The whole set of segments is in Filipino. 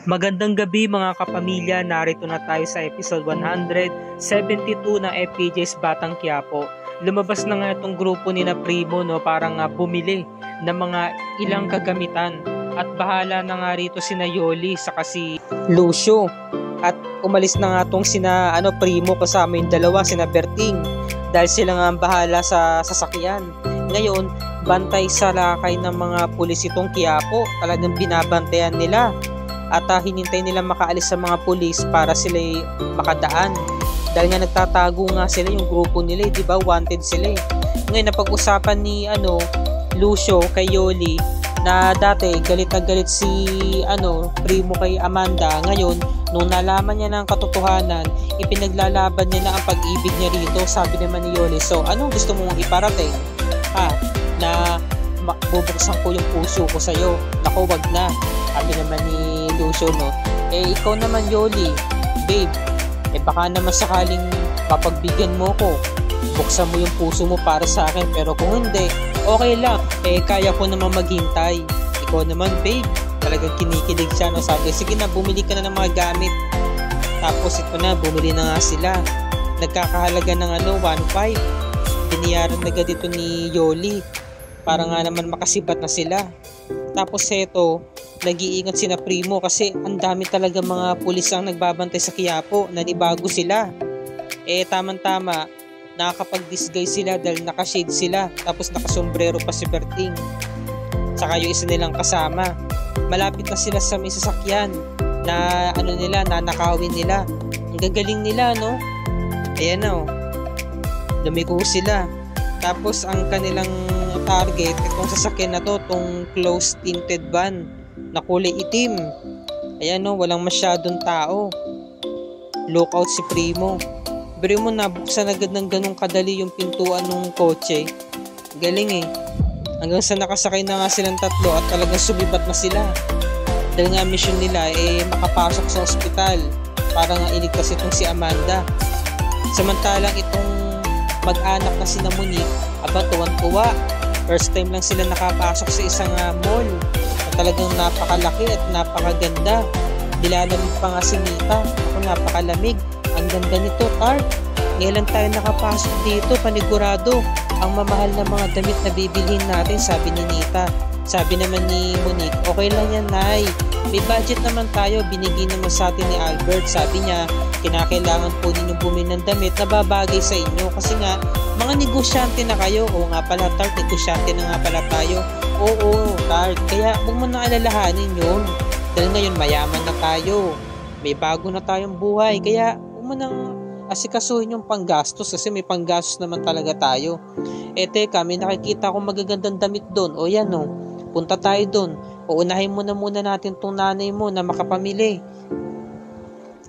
Magandang gabi mga kapamilya, narito na tayo sa episode 172 ng FPJ's Batang Quiapo. Lumabas na nga itong grupo ni na Primo, parang bumili ng mga ilang kagamitan. At bahala na nga rito sina Yoli saka si Lucio. At umalis na nga itong sina Primo kasama yung dalawa, sina Berting. Dahil sila nga ang bahala sa sasakyan. Ngayon, bantay sa lakay ng mga pulis itong Quiapo. Talagang binabantayan nila. At hinintay nila makaalis sa mga pulis para sila makadaan. Dahil nga nagtatago nga sila, yung grupo nila, di ba? Wanted sila. Ngayon, napag-usapan ni Lucio kay Yoli na dati galit na galit si Primo kay Amanda. Ngayon, nung nalaman niya ng katotohanan, ipinaglalaban niya na ang pag-ibig niya rito. Sabi naman ni Yoli, so anong gusto mong iparating? Na bubuksan ko yung puso ko sa'yo. Naku, wag na. Sabi naman ni Lucio, ikaw naman Yoli, babe, baka naman sakaling papagbigyan mo ko, buksan mo yung puso mo para sa akin, pero kung hindi, okay lang, kaya ko naman maghintay. Ikaw naman babe, talagang kinikilig siya, sabi, sige na, bumili ka na ng mga gamit. Tapos ito na, bumili na nga sila, nagkakahalaga ng 1.5, biniyaran na agad ito ni Yoli, para nga naman makasibat na sila. Tapos ito, nag-iingat sina Primo kasi ang dami talaga mga pulis ang nagbabantay sa Quiapo, nanibago sila. Tamang-tama, nakakapag-disguise sila dahil nakashade sila, tapos nakasombrero pa si Berting. Saka yung isa nilang kasama. Malapit na sila sa may sasakyan na nanakawin nila. Ang gagaling nila, no? Ayan na, lumiko sila. Tapos ang kanilang target, itong sasakyan na to, itong closed tinted van na kulay itim. Ayan, walang masyadong tao. Lookout si Primo. Primo, nabuksan agad ng ganong kadali yung pintuan ng kotse. Galing hanggang sa nakasakay na nga silang tatlo at talagang sumibat na sila. Dahil nga mission nila makapasok sa ospital para nga iligtas itong si Amanda. Samantalang itong mag-anak na sina Monique, tuwan-tuwa. First time lang sila nakapasok sa isang mall na talagang napakalaki at napakaganda. Nilalamig pa nga si Nita. Napakalamig. Ang ganda nito, Tart. Ngayon lang tayo nakapasok dito, panigurado. Ang mamahal na mga damit na bibilhin natin, sabi ni Nita. Sabi naman ni Monique, okay lang yan, Nay. May budget naman tayo, binigay naman sa atin ni Albert. Sabi niya, kinakailangan po ninyong bumili ng damit na babagay sa inyo. Kasi nga, mga negosyante na kayo. Oo nga pala, Tart, negosyante na nga pala tayo. Oo, Tart. Kaya huwag mo na alalahanin yun. Dahil ngayon, mayaman na tayo. May bago na tayong buhay. Kaya huwag mo nang asikasuhin yung panggastos kasi may panggastos naman talaga tayo. Teka, may nakikita akong magagandang damit doon. O yan, punta tayo doon. Uunahin mo na muna natin tong nanay mo na makapamili.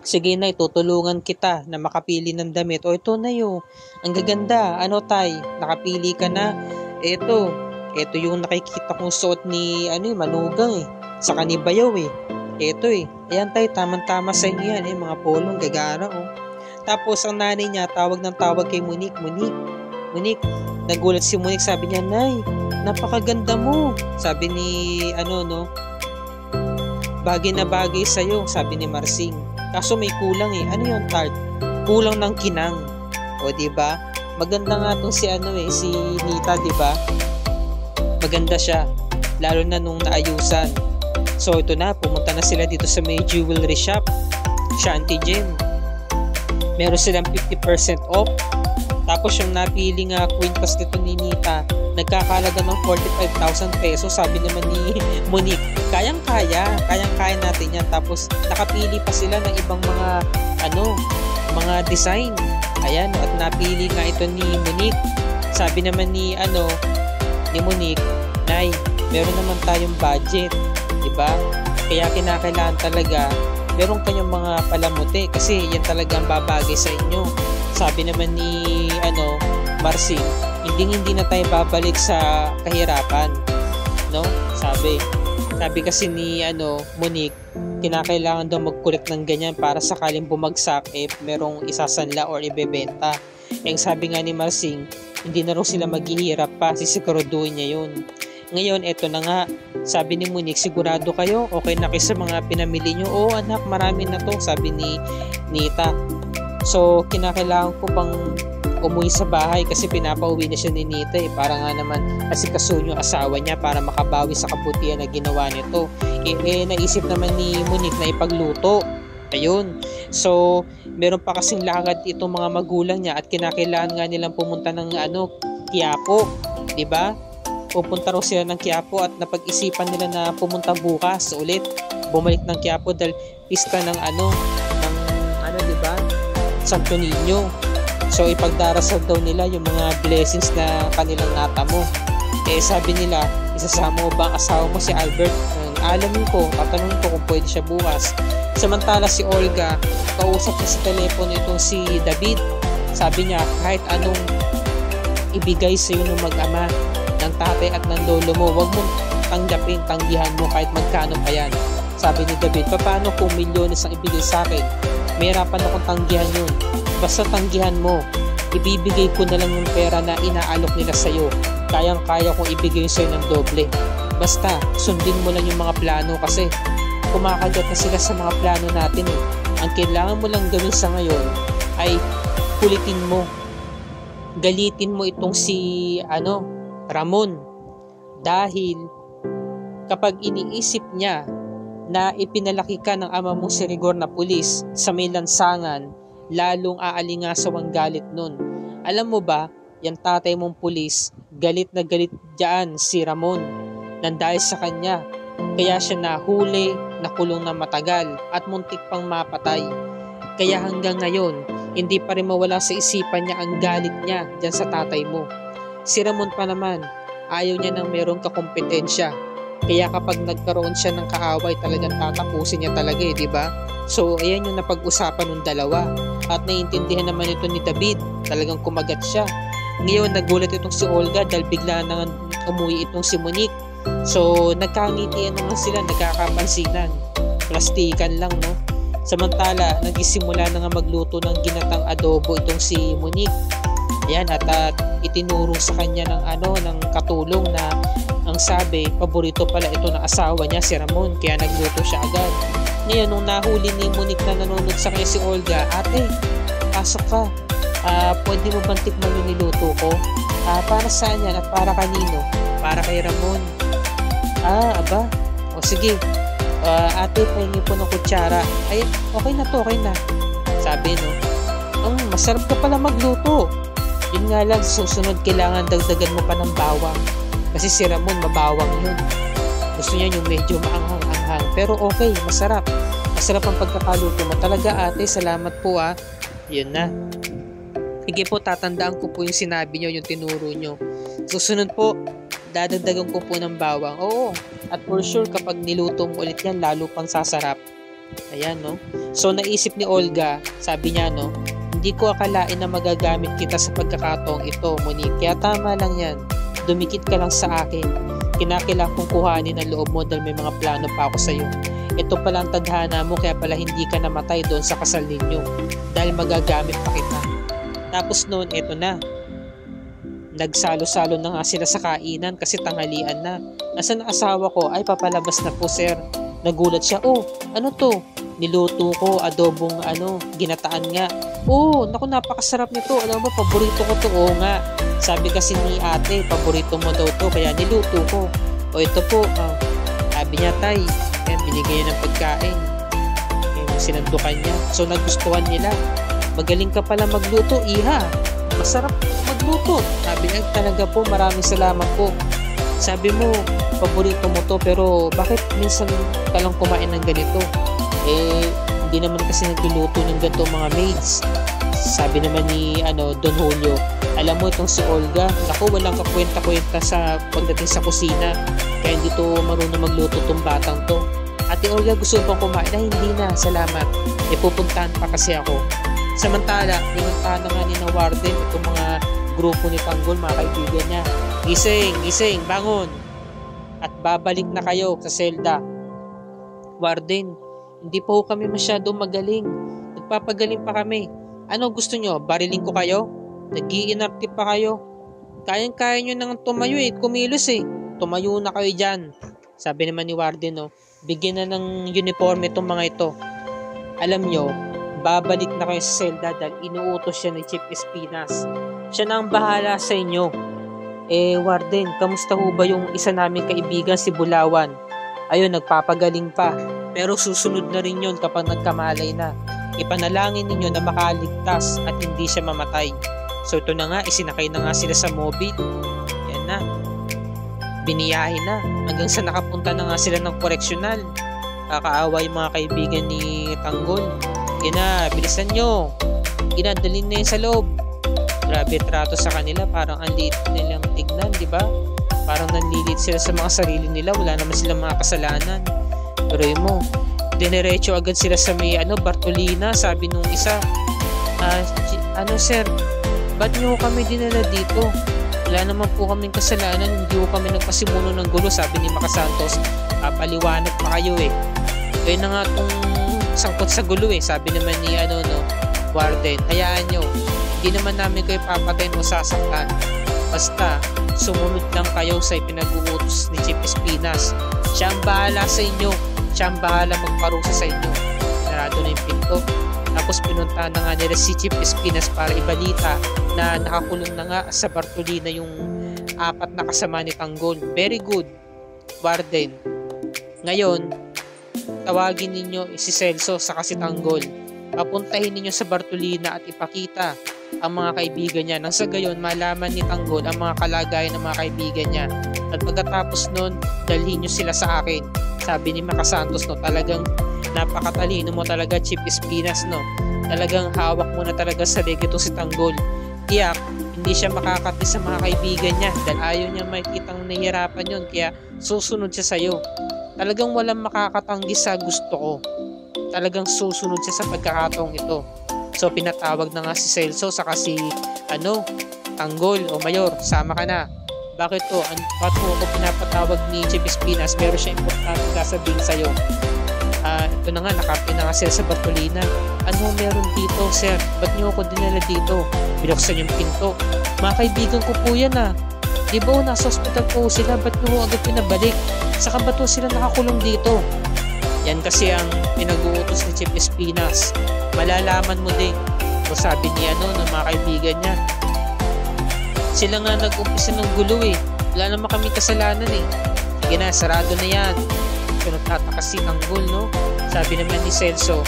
Sige na, tutulungan kita na makapili ng damit. O ito na ang gaganda. Tay, nakapili ka na. Ito yung nakikita kong suot ni Manugang Saka ni Bayaw Ito ayan tay, tamang-tama sa inyo yan mga polong gagara Tapos ang nanay niya tawag ng tawag kay Monique. Monique, nagulat si Monique, sabi niya, Nay, napakaganda mo. Sabi ni bagay na bagay sa'yo, sabi ni Marsing. Kaso may kulang ano yun, Tart? Kulang ng kinang. O diba? Maganda nga tong si si Nita, diba? Maganda siya. Lalo na nung naayusan. So ito na, pumunta na sila dito sa may jewelry shop, Shanty Gem. Meron silang 50% off. Tapos yung napili nga quintas dito ni Nita, nagkakalaga ng 45,000 pesos. Sabi naman ni Monique, kayang-kaya natin yan. Tapos nakapili pa sila ng ibang mga design. Ayan, at napili nga ito ni Monique. Sabi naman ni Monique, Nay, meron naman tayong budget, diba? Kaya kinakailangan talaga meron kayong mga palamuti kasi yan talaga ang babagay sa inyo. Sabi naman ni Marcin, hindi na tayo babalik sa kahirapan, sabi kasi ni Monique, kinakailangan daw mag-collect ng ganyan para sakaling bumagsak merong isasanla or ibebenta. Sabi nga ni Marcin, hindi na raw sila maghihirap pa, sisiguraduhin niya yun. Ngayon, eto na nga. Sabi ni Monique, sigurado kayo? Okay na kayo sa mga pinamili nyo? Oo anak, marami na to, sabi ni Nita. So, kinakailangan ko pang umuwi sa bahay kasi pinapauwi na siya ni Nita eh. Para nga naman asikaso yung asawa niya para makabawi sa kabutihan na ginawa nito. Naisip naman ni Monique na ipagluto. Ayun. So, meron pa kasing lakad itong mga magulang niya at kinakailangan nga nilang pumunta ng Quiapo. Diba? Pupunta raw sila ng Quiapo at napag-isipan nila na pumunta bukas ulit. Bumalik ng Quiapo dahil pista ng diba? Santo Niño. So ipagdarasal daw nila yung mga blessings na kanilang natamo. Sabi nila, isasama mo ba ang asawa mo si Albert? Alamin ko, tatanungin ko kung pwede siya bukas. Samantala si Olga, kausap niya sa telepono itong si David. Sabi niya, kahit anong ibigay sa iyo ng mag-ama, ng tatay at ng lolo mo, wag mong tanggihan mo kahit magkano pa yan. Sabi ni David, paano kung milyones ang ibigay sa akin? Mahirapan akong tanggihan yun. Basta tanggihan mo, ibibigay ko na lang yung pera na inaalok nila sa'yo. Kayang-kaya kong ibigay sa'yo ng doble. Basta, sundin mo lang yung mga plano kasi kumakagat na sila sa mga plano natin eh. Ang kailangan mo lang gawin sa ngayon ay kulitin mo. Galitin mo itong si Ramon. Dahil kapag iniisip niya na ipinalaki ka ng ama mong si Rigor na pulis sa may lansangan, lalong aalingasaw ang galit nun. Alam mo ba, yung tatay mong pulis, galit na galit dyan si Ramon. Nandahil sa kanya, kaya siya nahuli, nakulong na matagal at muntik pang mapatay. Kaya hanggang ngayon, hindi pa rin mawala sa isipan niya ang galit niya dyan sa tatay mo. Si Ramon pa naman, ayaw niya nang merong kakompetensya. Kaya kapag nagkaroon siya ng kaaway, talagang tatapusin niya talaga eh, di ba? So, ayan yung napag-usapan ng dalawa. At naiintindihan naman ito ni David. Talagang kumagat siya. Ngayon, nagulat itong si Olga dahil bigla na umuwi itong si Monique. So, nagkangitian naman sila, nagkakapansinan. Plastikan lang, no? Samantala, nagsisimula na nga magluto ng ginatang adobo itong si Monique. Ayan, at itinuro sa kanya ng katulong na ang sabi, paborito pala ito ng asawa niya, si Ramon, kaya nagluto siya agad. Ngayon, nung nahuli ni Monique na nanonood sa kanya si Olga, ate, pasok ka. Pwede mo bang tikman yung niluto ko? Para saan yan at para kanino? Para kay Ramon. Aba. O sige. Ate, pahingi po ng kutsara. Ay, okay na to, okay na. Sabi, no? Masarap ka pala magluto. Yun nga lang, susunod kailangan dagdagan mo pa ng bawang. Kasi si Ramon, mabawang yun. Gusto niya yung medyo maanghang-anghang. Pero okay, masarap. Masarap ang pagkakaluto mo. Talaga ate, salamat po Yun na. Sige po, tatandaan ko po yung sinabi nyo, yung tinuro nyo. Susunod po, dadagdagan ko po ng bawang. Oo. At for sure, kapag niluto mo ulit yan, lalo pang sasarap. Ayan, no? So, naisip ni Olga, sabi niya, no? Hindi ko akalain na magagamit kita sa pagkakataong ito, Monique. Kaya tama lang yan. Dumikit ka lang sa akin. Kinakailangan kong kuhanin ang loob mo dahil may mga plano pa ako sa iyo. Ito pala ang tadhana mo kaya pala hindi ka namatay doon sa kasal ninyo dahil magagamit pa kita. Tapos noon, eto na. Nagsalo-salo na nga sila sa kainan kasi tanghalian na. Nasaan ang asawa ko? Ay, papalabas na po, sir. Nagulat siya. Ano to? Niluto ko, adobong ginataan nga. Naku, napakasarap nito. Alam mo, paborito ko to. Oo nga. Sabi kasi ni ate, paborito mo daw to, kaya niluto ko. Ito po. Sabi niya, tay. Ayan, binigay niya ng pagkain. Ayan, sinandukan niya. So, nagustuhan nila. Magaling ka pala magluto, iha. Masarap magluto. Sabi niya, talaga po, maraming salamat po. Sabi mo, paborito mo to, pero bakit minsan ka lang kumain ng ganito? Hindi naman kasi nagluluto ng ganito mga maids. Sabi naman ni Don Julio, alam mo itong si Olga, naku, walang kakwenta-kwenta sa pagdating sa kusina. Kaya hindi to marunong magluto tong batang to. Ate Olga, gusto bang kumain? Hindi na, salamat. Pupuntahan pa kasi ako. Samantala, pinuntahan na nga ni na Warden itong mga grupo ni Tanggol, mga kaibigan niya. Gising, bangon. At babalik na kayo sa selda. Warden, hindi pa ho kami masyadong magaling. Nagpapagaling pa kami. Ano gusto nyo? Bariling ko kayo? Nag-iinarte pa kayo? Kayang-kaya nyo nang tumayo kumilos tumayo na kayo dyan. Sabi naman ni Warden, no, bigyan na ng uniforme itong mga ito. Alam nyo, babalik na kayo sa selda dahil inuutos siya ni Chief Espinas. Siya na ang bahala sa inyo. Warden, kamusta ho ba yung isa naming kaibigan si Bulawan? Ayun, nagpapagaling pa. Pero susunod na rin yun kapag nagkamalay na. Ipanalangin ninyo na makaligtas at hindi siya mamatay. So ito na nga, isinakay na nga sila sa mobile. Yan na. Biniyahin na. Hanggang sa nakapunta na nga sila ng koreksyonal. Kakaawa yung mga kaibigan ni Tanggol. Yan na, bilisan nyo. Inadalin na yun sa loob. Grabe trato sa kanila, parang ang liit nilang tignan, di ba? Parang nanlilit sila sa mga sarili nila, wala naman silang mga kasalanan. Pero yun mo, dinerecho agad sila sa may Bartolina, sabi nung isa, sir, ba't nyo kami dinala dito? Wala naman po kaming kasalanan, hindi po kami nagpasimuno ng gulo, sabi ni Maka Santos. Papaliwanag pa kayo eh. Kaya na nga itong sangkot sa gulo eh, sabi naman ni Warden, hayaan nyo. Hindi naman namin kayo papatayin o sasaktan. Basta, sumunod lang kayo sa ipinag-uutos ni Chief Espinas. Siya ang bahala sa inyo. Siya ang bahala magparusa sa inyo. Narado na yung pinto. Tapos pinunta na nga nila si Chief Espinas para ibalita na nakakulong na nga sa Bartolina yung 4 na kasama ni Tanggol. Very good, Warden. Ngayon, tawagin ninyo si Celso sa si Tanggol. Papuntahin ninyo sa Bartolina at ipakita ang mga kaibigan niya. Nang sa gayon, malaman ni Tanggol ang mga kalagayan ng mga kaibigan niya. At pagkatapos nun, dalhin nyo sila sa akin. Sabi ni Maka Santos, no, talagang napakatalino mo talaga, Chief Espinas, no. Talagang hawak mo na talaga sa leg ito si Tanggol. Tiyak, hindi siya makakati sa mga kaibigan niya dahil ayaw niya makikitang nahihirapan yun. Kaya susunod siya sa'yo. Talagang walang makakatanggi sa gusto ko. Talagang susunod siya sa pagkakataong ito. So pinatawag na nga si Celso saka si Tanggol o Mayor, sama ka na. Bakit to? Ba't mo ako pinapatawag ni Chief Espinas? Meron siya importante sasabihin sa'yo. Ito na nga, nakapin na nga sila sa Bartolina. Ano meron dito, sir? Ba't niyo ako dinala dito? Binuksan yung pinto. Mga kaibigan ko po yan Di ba nasa hospital po sila? Ba't niyo agad pinabalik? Saka ba to sila nakakulong dito? Yan kasi ang pinag-uutos ni Chief Espinas. Malalaman mo din. O sabi niya ng mga kaibigan niya. Sila nga nag-umpisa ng gulo eh. Wala naman kami kasalanan eh. Sige na, sarado na yan. So nagtataka si Tanggol, no? Sabi naman ni Celso,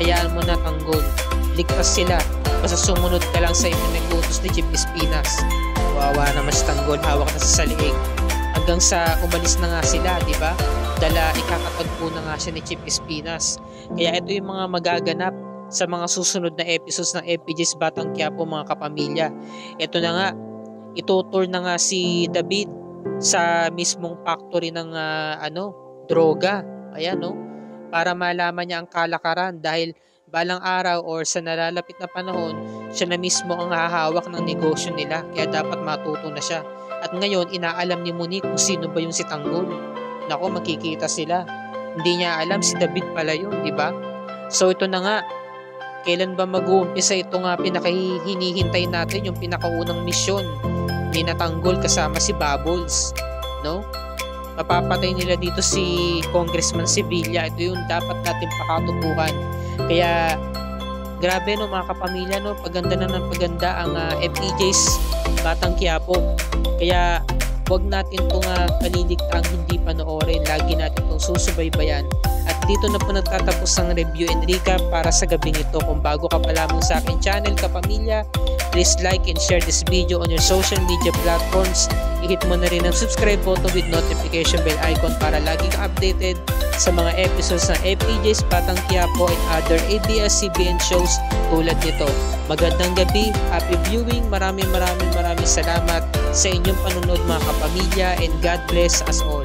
hayaan mo na Tanggol. Ligtas sila. Basta sumunod ka lang sa ipinag-uutos ni Chief Espinas. Wawa naman si Tanggol, hawak na sa saliig. Hanggang sa umalis na nga sila, di ba? Dala ikakatagpo na nga siya ni Chief Espinas. Kaya ito yung mga magaganap sa mga susunod na episodes ng FPJ's Batang Quiapo, mga kapamilya. Ito na nga, itutur na nga si David sa mismong factory ng droga. Ayan, no? Para malaman niya ang kalakaran dahil balang araw or sa nalalapit na panahon, siya na mismo ang hahawak ng negosyo nila. Kaya dapat matuto na siya. At ngayon, inaalam ni Monique kung sino ba yung si Tanggol. Nako, makikita sila. Hindi niya alam si David pala yun, di ba? So ito na nga, kailan ba mag-uumpisa ito nga pinakahinihintay natin, yung pinakaunang misyon ni Tanggol kasama si Bubbles, no? Mapapatay nila dito si Congressman Sevilla. Ito yung dapat natin pakatutuhan. Kaya grabe, no, mga kapamilya, no, paganda na ng paganda ang FPJ's Batang Quiapo. Kaya huwag natin itong paliligtaang hindi panoorin. Lagi natin itong susubaybayan. At dito na po nagtatapos ang review and recap para sa gabing ito. Kung bago ka pa lamang sa aking channel, kapamilya, please like and share this video on your social media platforms. I-hit mo na rin ang subscribe button with notification bell icon para lagi kang updated sa mga episodes ng FPJ's Batang Quiapo and other ABS-CBN shows tulad nito. Magandang gabi, happy viewing, maraming salamat sa inyong panunod, mga kapamilya, and God bless us all.